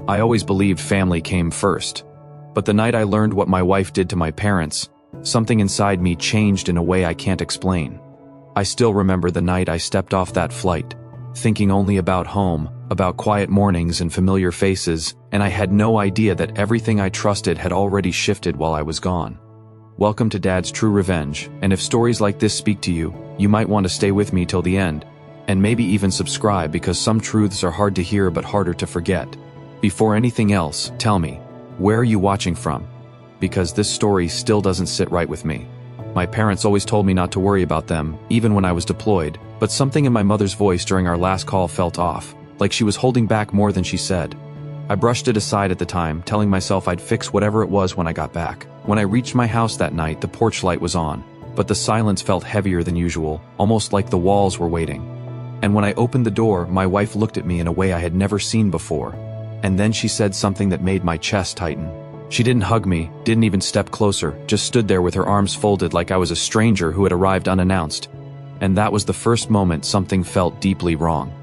I always believed family came first. But the night I learned what my wife did to my parents, something inside me changed in a way I can't explain. I still remember the night I stepped off that flight, thinking only about home, about quiet mornings and familiar faces, and I had no idea that everything I trusted had already shifted while I was gone. Welcome to Dad's True Revenge, and if stories like this speak to you, you might want to stay with me till the end, and maybe even subscribe because some truths are hard to hear but harder to forget. Before anything else, tell me, where are you watching from? Because this story still doesn't sit right with me. My parents always told me not to worry about them, even when I was deployed, but something in my mother's voice during our last call felt off, like she was holding back more than she said. I brushed it aside at the time, telling myself I'd fix whatever it was when I got back. When I reached my house that night, the porch light was on, but the silence felt heavier than usual, almost like the walls were waiting. And when I opened the door, my wife looked at me in a way I had never seen before. And then she said something that made my chest tighten. She didn't hug me, didn't even step closer, just stood there with her arms folded like I was a stranger who had arrived unannounced. And that was the first moment something felt deeply wrong.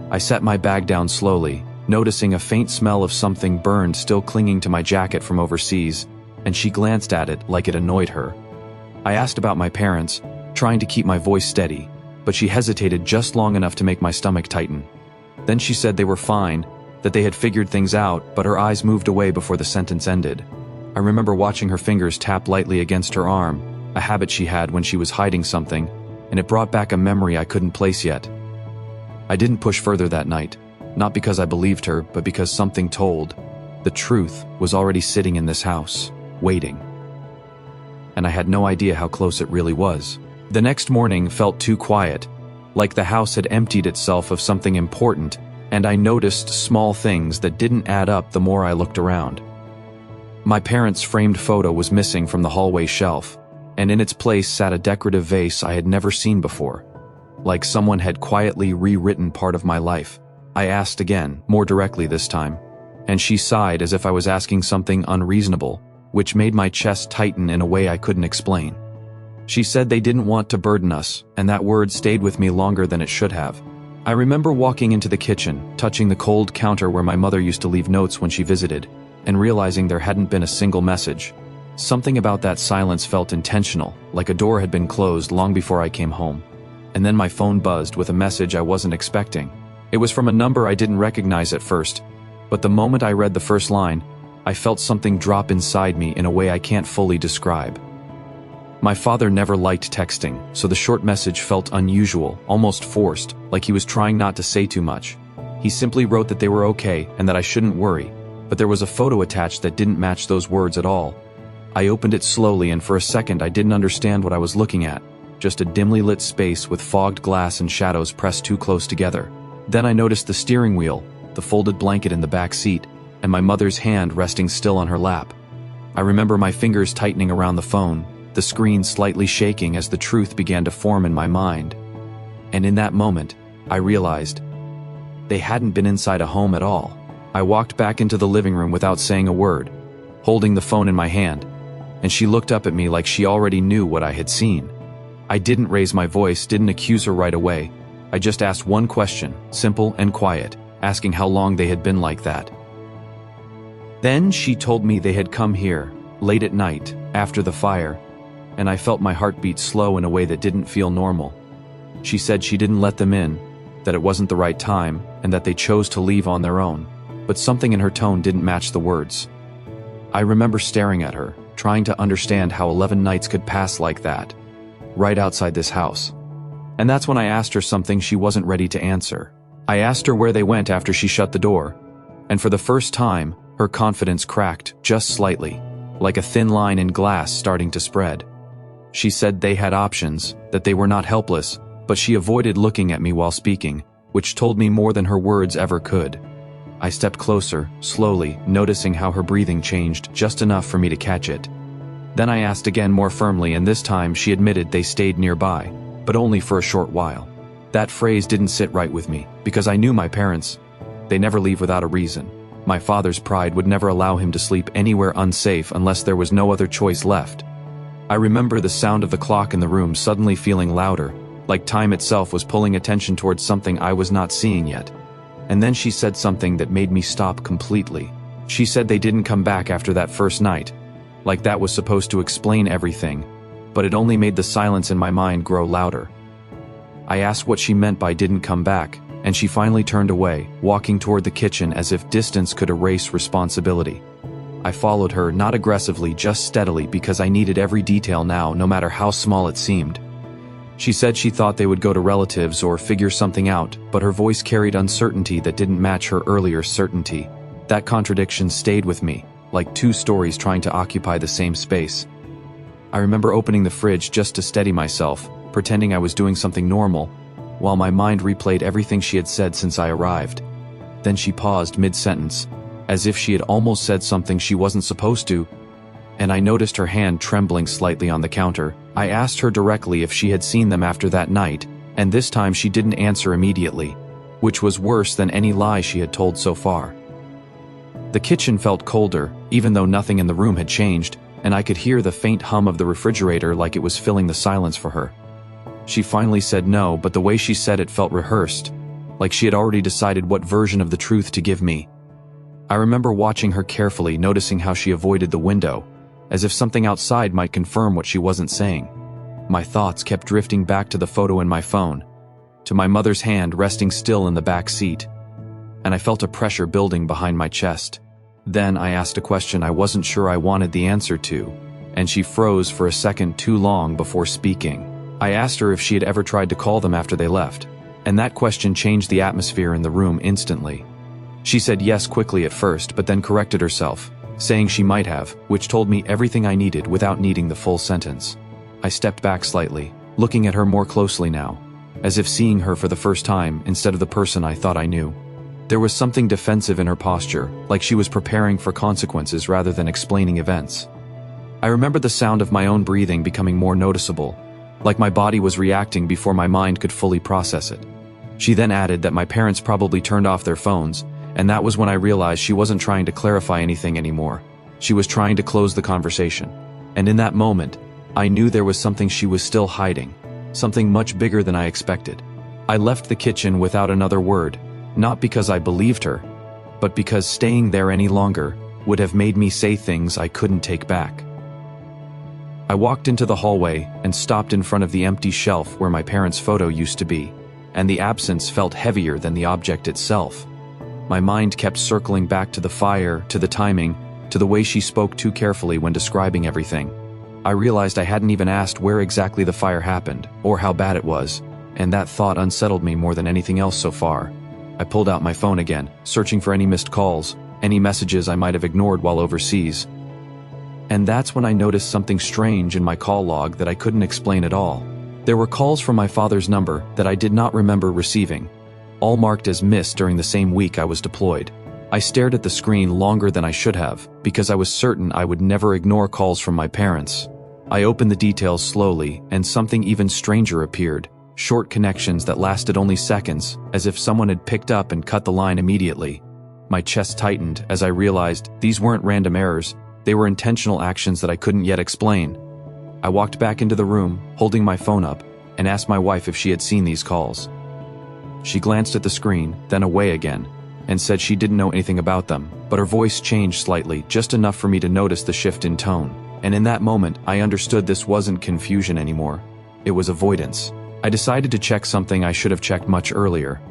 I set my bag down slowly, noticing a faint smell of something burned still clinging to my jacket from overseas, and she glanced at it like it annoyed her. I asked about my parents, trying to keep my voice steady, but she hesitated just long enough to make my stomach tighten. Then she said they were fine, that they had figured things out, but her eyes moved away before the sentence ended. I remember watching her fingers tap lightly against her arm, a habit she had when she was hiding something, and it brought back a memory I couldn't place yet. I didn't push further that night, not because I believed her, but because something told. The truth was already sitting in this house, waiting. And I had no idea how close it really was. The next morning felt too quiet, like the house had emptied itself of something important, and I noticed small things that didn't add up the more I looked around. My parents' framed photo was missing from the hallway shelf, and in its place sat a decorative vase I had never seen before, like someone had quietly rewritten part of my life. I asked again, more directly this time, and she sighed as if I was asking something unreasonable, which made my chest tighten in a way I couldn't explain. She said they didn't want to burden us, and that word stayed with me longer than it should have. I remember walking into the kitchen, touching the cold counter where my mother used to leave notes when she visited, and realizing there hadn't been a single message. Something about that silence felt intentional, like a door had been closed long before I came home. And then my phone buzzed with a message I wasn't expecting. It was from a number I didn't recognize at first, but the moment I read the first line, I felt something drop inside me in a way I can't fully describe. My father never liked texting, so the short message felt unusual, almost forced, like he was trying not to say too much. He simply wrote that they were okay and that I shouldn't worry, but there was a photo attached that didn't match those words at all. I opened it slowly, and for a second I didn't understand what I was looking at, just a dimly lit space with fogged glass and shadows pressed too close together. Then I noticed the steering wheel, the folded blanket in the back seat, and my mother's hand resting still on her lap. I remember my fingers tightening around the phone, the screen slightly shaking as the truth began to form in my mind. And in that moment, I realized they hadn't been inside a home at all. I walked back into the living room without saying a word, holding the phone in my hand, and she looked up at me like she already knew what I had seen. I didn't raise my voice, didn't accuse her right away. I just asked one question, simple and quiet, asking how long they had been like that. Then she told me they had come here, late at night, after the fire, and I felt my heart beat slow in a way that didn't feel normal. She said she didn't let them in, that it wasn't the right time, and that they chose to leave on their own, but something in her tone didn't match the words. I remember staring at her, trying to understand how 11 nights could pass like that, right outside this house. And that's when I asked her something she wasn't ready to answer. I asked her where they went after she shut the door, and for the first time, her confidence cracked, just slightly, like a thin line in glass starting to spread. She said they had options, that they were not helpless, but she avoided looking at me while speaking, which told me more than her words ever could. I stepped closer, slowly, noticing how her breathing changed just enough for me to catch it. Then I asked again more firmly, and this time she admitted they stayed nearby, but only for a short while. That phrase didn't sit right with me, because I knew my parents. They never leave without a reason. My father's pride would never allow him to sleep anywhere unsafe unless there was no other choice left. I remember the sound of the clock in the room suddenly feeling louder, like time itself was pulling attention towards something I was not seeing yet. and then she said something that made me stop completely. She said they didn't come back after that first night, like that was supposed to explain everything, but it only made the silence in my mind grow louder. I asked what she meant by didn't come back, and she finally turned away, walking toward the kitchen as if distance could erase responsibility. I followed her, not aggressively, just steadily, because I needed every detail now, no matter how small it seemed. She said she thought they would go to relatives or figure something out, but her voice carried uncertainty that didn't match her earlier certainty. That contradiction stayed with me, like two stories trying to occupy the same space. I remember opening the fridge just to steady myself, pretending I was doing something normal, while my mind replayed everything she had said since I arrived. Then she paused mid-sentence, as if she had almost said something she wasn't supposed to, and I noticed her hand trembling slightly on the counter. I asked her directly if she had seen them after that night, and this time she didn't answer immediately, which was worse than any lie she had told so far. The kitchen felt colder, even though nothing in the room had changed, and I could hear the faint hum of the refrigerator like it was filling the silence for her. She finally said no, but the way she said it felt rehearsed, like she had already decided what version of the truth to give me. I remember watching her carefully, noticing how she avoided the window, as if something outside might confirm what she wasn't saying. My thoughts kept drifting back to the photo in my phone, to my mother's hand resting still in the back seat, and I felt a pressure building behind my chest. Then I asked a question I wasn't sure I wanted the answer to, and she froze for a second too long before speaking. I asked her if she had ever tried to call them after they left, and that question changed the atmosphere in the room instantly. She said yes quickly at first, but then corrected herself, saying she might have, which told me everything I needed without needing the full sentence. I stepped back slightly, looking at her more closely now, as if seeing her for the first time instead of the person I thought I knew. There was something defensive in her posture, like she was preparing for consequences rather than explaining events. I remember the sound of my own breathing becoming more noticeable, like my body was reacting before my mind could fully process it. She then added that my parents probably turned off their phones, and that was when I realized she wasn't trying to clarify anything anymore. She was trying to close the conversation. And in that moment, I knew there was something she was still hiding, something much bigger than I expected. I left the kitchen without another word, not because I believed her, but because staying there any longer would have made me say things I couldn't take back. I walked into the hallway and stopped in front of the empty shelf where my parents' photo used to be, and the absence felt heavier than the object itself. My mind kept circling back to the fire, to the timing, to the way she spoke too carefully when describing everything. I realized I hadn't even asked where exactly the fire happened, or how bad it was, and that thought unsettled me more than anything else so far. I pulled out my phone again, searching for any missed calls, any messages I might have ignored while overseas. And that's when I noticed something strange in my call log that I couldn't explain at all. There were calls from my father's number that I did not remember receiving, all marked as missed during the same week I was deployed. I stared at the screen longer than I should have, because I was certain I would never ignore calls from my parents. I opened the details slowly, and something even stranger appeared. Short connections that lasted only seconds, as if someone had picked up and cut the line immediately. My chest tightened as I realized these weren't random errors, they were intentional actions that I couldn't yet explain. I walked back into the room, holding my phone up, and asked my wife if she had seen these calls. She glanced at the screen, then away again, and said she didn't know anything about them, but her voice changed slightly, just enough for me to notice the shift in tone. And in that moment, I understood this wasn't confusion anymore. It was avoidance. I decided to check something I should have checked much earlier.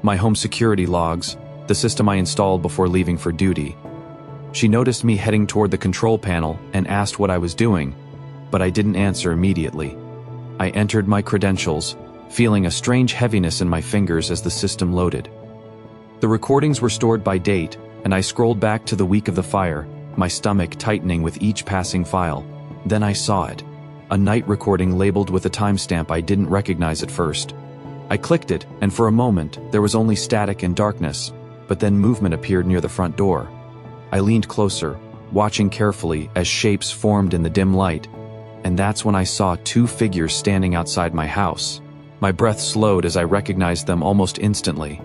My home security logs, the system I installed before leaving for duty. She noticed me heading toward the control panel and asked what I was doing, but I didn't answer immediately. I entered my credentials, feeling a strange heaviness in my fingers as the system loaded. The recordings were stored by date, and I scrolled back to the week of the fire, my stomach tightening with each passing file. Then I saw it. A night recording labeled with a timestamp I didn't recognize at first. I clicked it, and for a moment, there was only static and darkness, but then movement appeared near the front door. I leaned closer, watching carefully as shapes formed in the dim light, and that's when I saw two figures standing outside my house. My breath slowed as I recognized them almost instantly.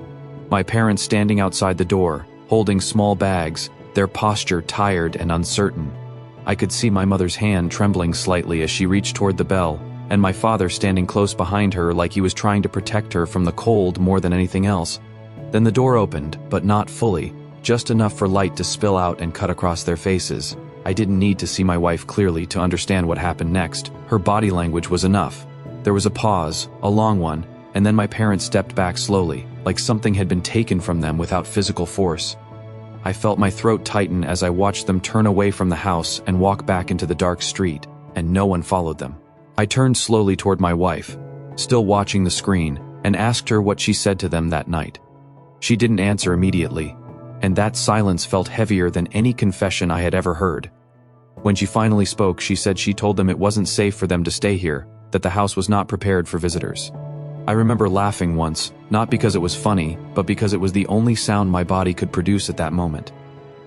My parents standing outside the door, holding small bags, their posture tired and uncertain. I could see my mother's hand trembling slightly as she reached toward the bell, and my father standing close behind her like he was trying to protect her from the cold more than anything else. Then the door opened, but not fully, just enough for light to spill out and cut across their faces. I didn't need to see my wife clearly to understand what happened next. Her body language was enough. There was a pause, a long one, and then my parents stepped back slowly, like something had been taken from them without physical force. I felt my throat tighten as I watched them turn away from the house and walk back into the dark street, and no one followed them. I turned slowly toward my wife, still watching the screen, and asked her what she said to them that night. She didn't answer immediately, and that silence felt heavier than any confession I had ever heard. When she finally spoke, she said she told them it wasn't safe for them to stay here, that the house was not prepared for visitors. I remember laughing once, not because it was funny, but because it was the only sound my body could produce at that moment.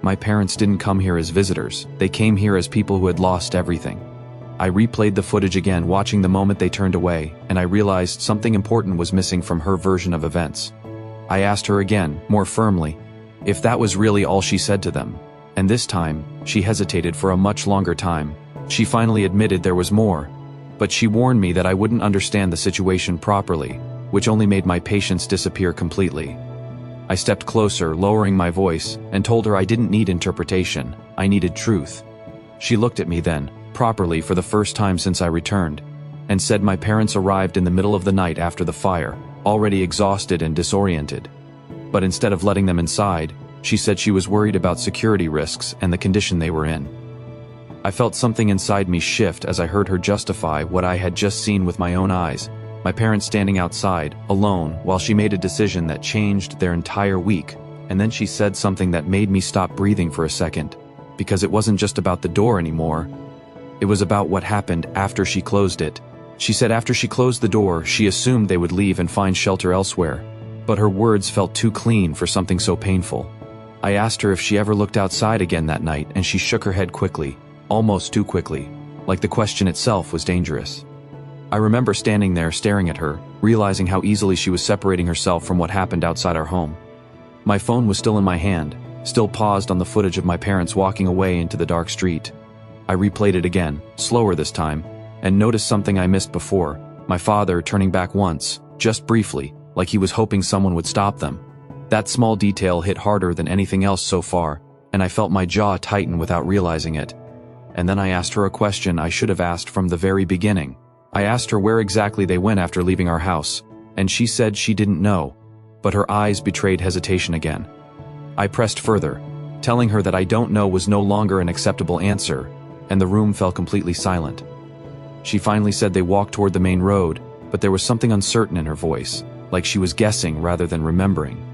My parents didn't come here as visitors, they came here as people who had lost everything. I replayed the footage again, watching the moment they turned away, and I realized something important was missing from her version of events. I asked her again, more firmly, if that was really all she said to them. And this time, she hesitated for a much longer time. She finally admitted there was more, but she warned me that I wouldn't understand the situation properly, which only made my patience disappear completely. I stepped closer, lowering my voice, and told her I didn't need interpretation, I needed truth. She looked at me then, properly for the first time since I returned, and said my parents arrived in the middle of the night after the fire, already exhausted and disoriented. But instead of letting them inside, she said she was worried about security risks and the condition they were in. I felt something inside me shift as I heard her justify what I had just seen with my own eyes, my parents standing outside, alone, while she made a decision that changed their entire week. And then she said something that made me stop breathing for a second, because it wasn't just about the door anymore. It was about what happened after she closed it. She said after she closed the door, she assumed they would leave and find shelter elsewhere, but her words felt too clean for something so painful. I asked her if she ever looked outside again that night, and she shook her head quickly, almost too quickly, like the question itself was dangerous. I remember standing there staring at her, realizing how easily she was separating herself from what happened outside our home. My phone was still in my hand, still paused on the footage of my parents walking away into the dark street. I replayed it again, slower this time, and noticed something I missed before, my father turning back once, just briefly, like he was hoping someone would stop them. That small detail hit harder than anything else so far, and I felt my jaw tighten without realizing it. And then I asked her a question I should have asked from the very beginning. I asked her where exactly they went after leaving our house, and she said she didn't know, but her eyes betrayed hesitation again. I pressed further, telling her that I don't know was no longer an acceptable answer, and the room fell completely silent. She finally said they walked toward the main road, but there was something uncertain in her voice, like she was guessing rather than remembering.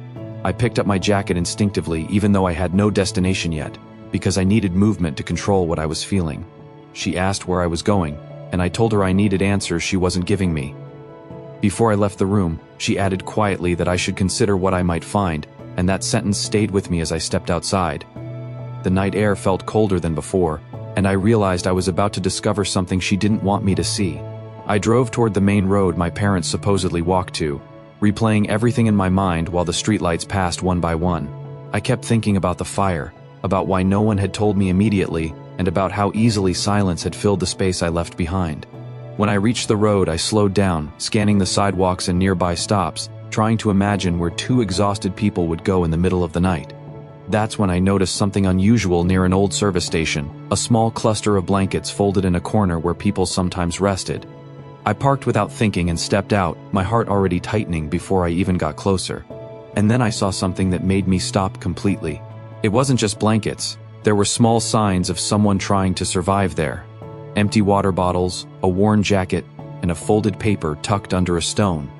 I picked up my jacket instinctively, even though I had no destination yet, because I needed movement to control what I was feeling. She asked where I was going, and I told her I needed answers she wasn't giving me. Before I left the room, she added quietly that I should consider what I might find, and that sentence stayed with me as I stepped outside. The night air felt colder than before, and I realized I was about to discover something she didn't want me to see. I drove toward the main road my parents supposedly walked to, replaying everything in my mind while the streetlights passed one by one. I kept thinking about the fire, about why no one had told me immediately, and about how easily silence had filled the space I left behind. When I reached the road, I slowed down, scanning the sidewalks and nearby stops, trying to imagine where two exhausted people would go in the middle of the night. That's when I noticed something unusual near an old service station, a small cluster of blankets folded in a corner where people sometimes rested. I parked without thinking and stepped out, my heart already tightening before I even got closer. And then I saw something that made me stop completely. It wasn't just blankets. There were small signs of someone trying to survive there. Empty water bottles, a worn jacket, and a folded paper tucked under a stone.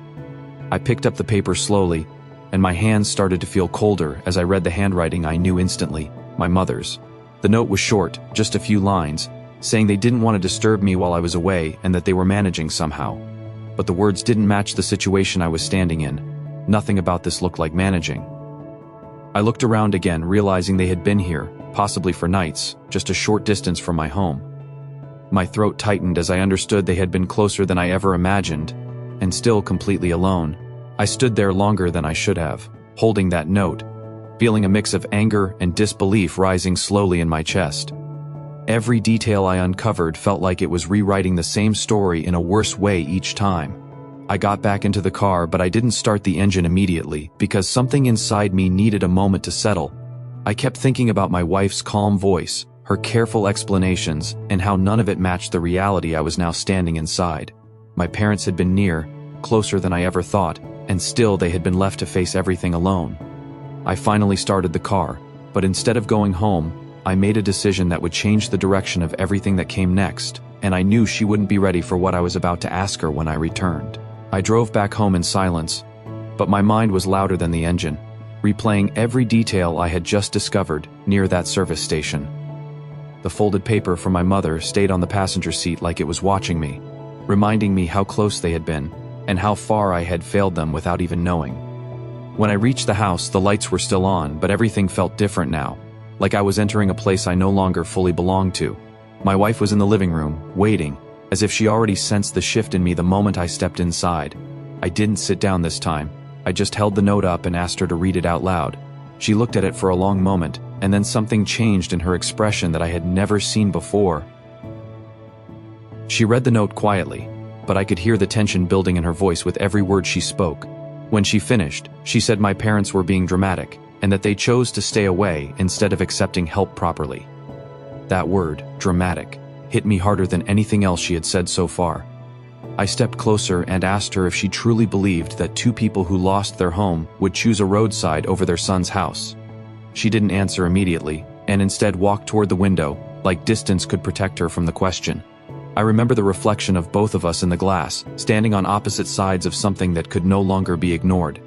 I picked up the paper slowly, and my hands started to feel colder as I read the handwriting I knew instantly, my mother's. The note was short, just a few lines, saying they didn't want to disturb me while I was away and that they were managing somehow. But the words didn't match the situation I was standing in. Nothing about this looked like managing. I looked around again, realizing they had been here, possibly for nights, just a short distance from my home. My throat tightened as I understood they had been closer than I ever imagined, and still completely alone. I stood there longer than I should have, holding that note, feeling a mix of anger and disbelief rising slowly in my chest. Every detail I uncovered felt like it was rewriting the same story in a worse way each time. I got back into the car, but I didn't start the engine immediately because something inside me needed a moment to settle. I kept thinking about my wife's calm voice, her careful explanations, and how none of it matched the reality I was now standing inside. My parents had been near, closer than I ever thought, and still they had been left to face everything alone. I finally started the car, but instead of going home, I made a decision that would change the direction of everything that came next, and I knew she wouldn't be ready for what I was about to ask her when I returned. I drove back home in silence, but my mind was louder than the engine, replaying every detail I had just discovered near that service station. The folded paper from my mother stayed on the passenger seat like it was watching me, reminding me how close they had been, and how far I had failed them without even knowing. When I reached the house, the lights were still on, but everything felt different now, like I was entering a place I no longer fully belonged to. My wife was in the living room, waiting, as if she already sensed the shift in me the moment I stepped inside. I didn't sit down this time. I just held the note up and asked her to read it out loud. She looked at it for a long moment, and then something changed in her expression that I had never seen before. She read the note quietly, but I could hear the tension building in her voice with every word she spoke. When she finished, she said my parents were being dramatic, and that they chose to stay away instead of accepting help properly. That word, dramatic, hit me harder than anything else she had said so far. I stepped closer and asked her if she truly believed that two people who lost their home would choose a roadside over their son's house. She didn't answer immediately, and instead walked toward the window, like distance could protect her from the question. I remember the reflection of both of us in the glass, standing on opposite sides of something that could no longer be ignored.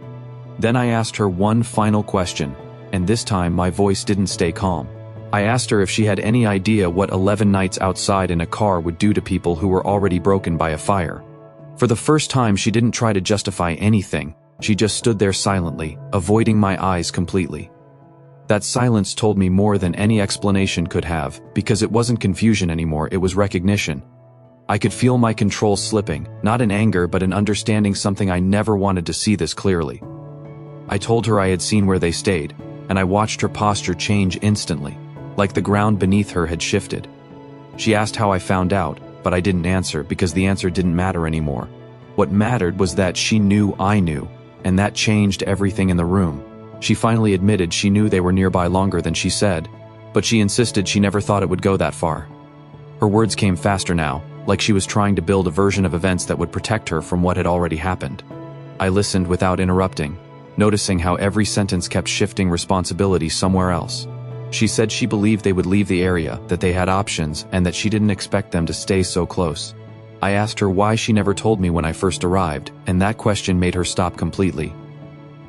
Then I asked her one final question, and this time my voice didn't stay calm. I asked her if she had any idea what 11 nights outside in a car would do to people who were already broken by a fire. For the first time, she didn't try to justify anything. She just stood there silently, avoiding my eyes completely. That silence told me more than any explanation could have, because it wasn't confusion anymore, it was recognition. I could feel my control slipping, not in anger but in understanding something I never wanted to see this clearly. I told her I had seen where they stayed, and I watched her posture change instantly, like the ground beneath her had shifted. She asked how I found out, but I didn't answer because the answer didn't matter anymore. What mattered was that she knew I knew, and that changed everything in the room. She finally admitted she knew they were nearby longer than she said, but she insisted she never thought it would go that far. Her words came faster now, like she was trying to build a version of events that would protect her from what had already happened. I listened without interrupting, noticing how every sentence kept shifting responsibility somewhere else. She said she believed they would leave the area, that they had options, and that she didn't expect them to stay so close. I asked her why she never told me when I first arrived, and that question made her stop completely.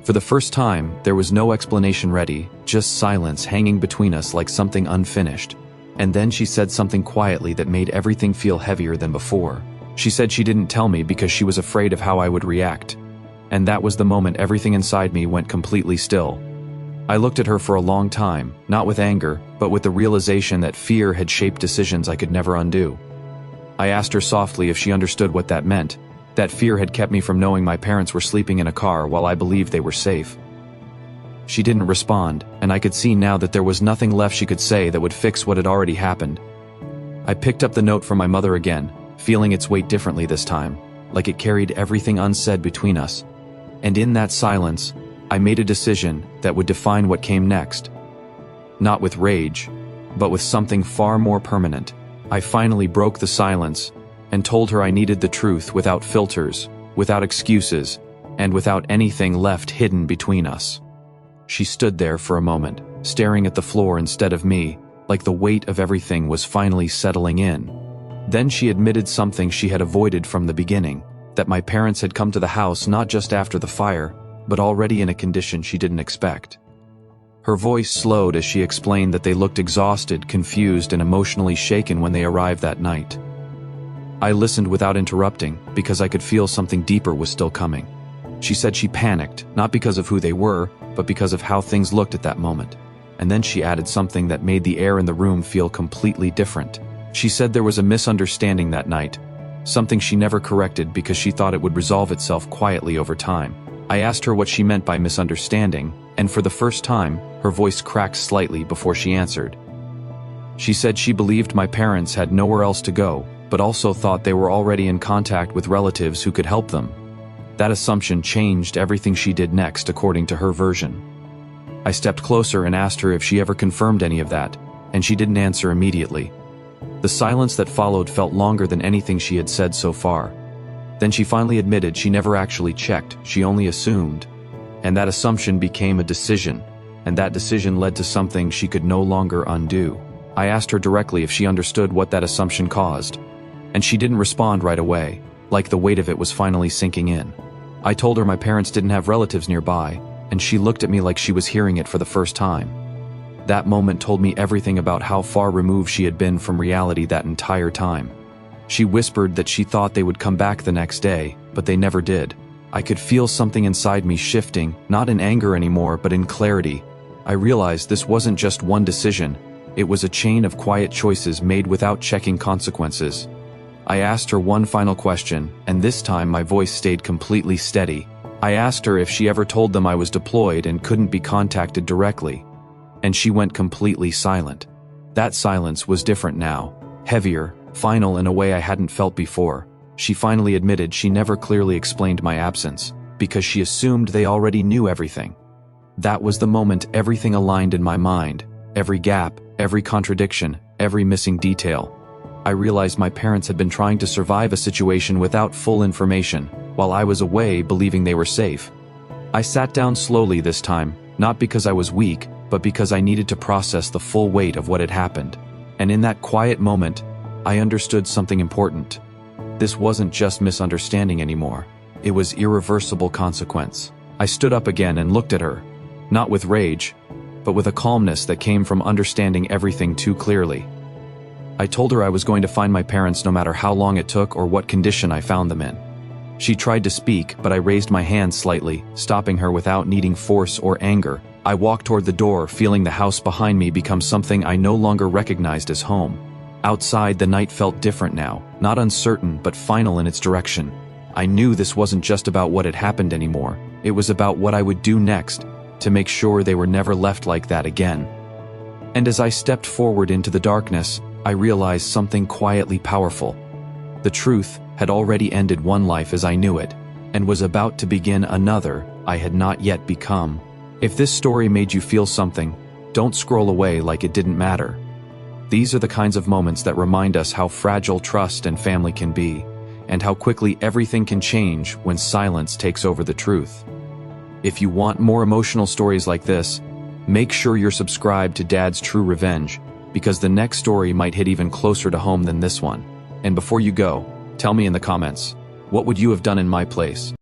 For the first time, there was no explanation ready, just silence hanging between us like something unfinished. And then she said something quietly that made everything feel heavier than before. She said she didn't tell me because she was afraid of how I would react. And that was the moment everything inside me went completely still. I looked at her for a long time, not with anger, but with the realization that fear had shaped decisions I could never undo. I asked her softly if she understood what that meant. That fear had kept me from knowing my parents were sleeping in a car while I believed they were safe. She didn't respond, and I could see now that there was nothing left she could say that would fix what had already happened. I picked up the note from my mother again, feeling its weight differently this time, like it carried everything unsaid between us. And in that silence, I made a decision that would define what came next. Not with rage, but with something far more permanent. I finally broke the silence and told her I needed the truth without filters, without excuses, and without anything left hidden between us. She stood there for a moment, staring at the floor instead of me, like the weight of everything was finally settling in. Then she admitted something she had avoided from the beginning, that my parents had come to the house not just after the fire, but already in a condition she didn't expect. Her voice slowed as she explained that they looked exhausted, confused, and emotionally shaken when they arrived that night. I listened without interrupting because I could feel something deeper was still coming. She said she panicked, not because of who they were, but because of how things looked at that moment. And then she added something that made the air in the room feel completely different. She said there was a misunderstanding that night, something she never corrected because she thought it would resolve itself quietly over time. I asked her what she meant by misunderstanding, and for the first time, her voice cracked slightly before she answered. She said she believed my parents had nowhere else to go, but also thought they were already in contact with relatives who could help them. That assumption changed everything she did next according to her version. I stepped closer and asked her if she ever confirmed any of that, and she didn't answer immediately. The silence that followed felt longer than anything she had said so far. Then she finally admitted she never actually checked, she only assumed. And that assumption became a decision, and that decision led to something she could no longer undo. I asked her directly if she understood what that assumption caused, and she didn't respond right away, like the weight of it was finally sinking in. I told her my parents didn't have relatives nearby, and she looked at me like she was hearing it for the first time. That moment told me everything about how far removed she had been from reality that entire time. She whispered that she thought they would come back the next day, but they never did. I could feel something inside me shifting, not in anger anymore, but in clarity. I realized this wasn't just one decision, it was a chain of quiet choices made without checking consequences. I asked her one final question, and this time my voice stayed completely steady. I asked her if she ever told them I was deployed and couldn't be contacted directly. And she went completely silent. That silence was different now, heavier, final in a way I hadn't felt before. She finally admitted she never clearly explained my absence, because she assumed they already knew everything. That was the moment everything aligned in my mind, every gap, every contradiction, every missing detail. I realized my parents had been trying to survive a situation without full information, while I was away believing they were safe. I sat down slowly this time, not because I was weak, but because I needed to process the full weight of what had happened. And in that quiet moment, I understood something important. This wasn't just misunderstanding anymore. It was irreversible consequence. I stood up again and looked at her, not with rage, but with a calmness that came from understanding everything too clearly. I told her I was going to find my parents no matter how long it took or what condition I found them in. She tried to speak, but I raised my hand slightly, stopping her without needing force or anger. I walked toward the door, feeling the house behind me become something I no longer recognized as home. Outside, the night felt different now, not uncertain, but final in its direction. I knew this wasn't just about what had happened anymore. It was about what I would do next, to make sure they were never left like that again. And as I stepped forward into the darkness, I realized something quietly powerful. The truth had already ended one life as I knew it, and was about to begin another I had not yet become. If this story made you feel something, don't scroll away like it didn't matter. These are the kinds of moments that remind us how fragile trust and family can be, and how quickly everything can change when silence takes over the truth. If you want more emotional stories like this, make sure you're subscribed to Dad's True Revenge, because the next story might hit even closer to home than this one. And before you go, tell me in the comments, what would you have done in my place?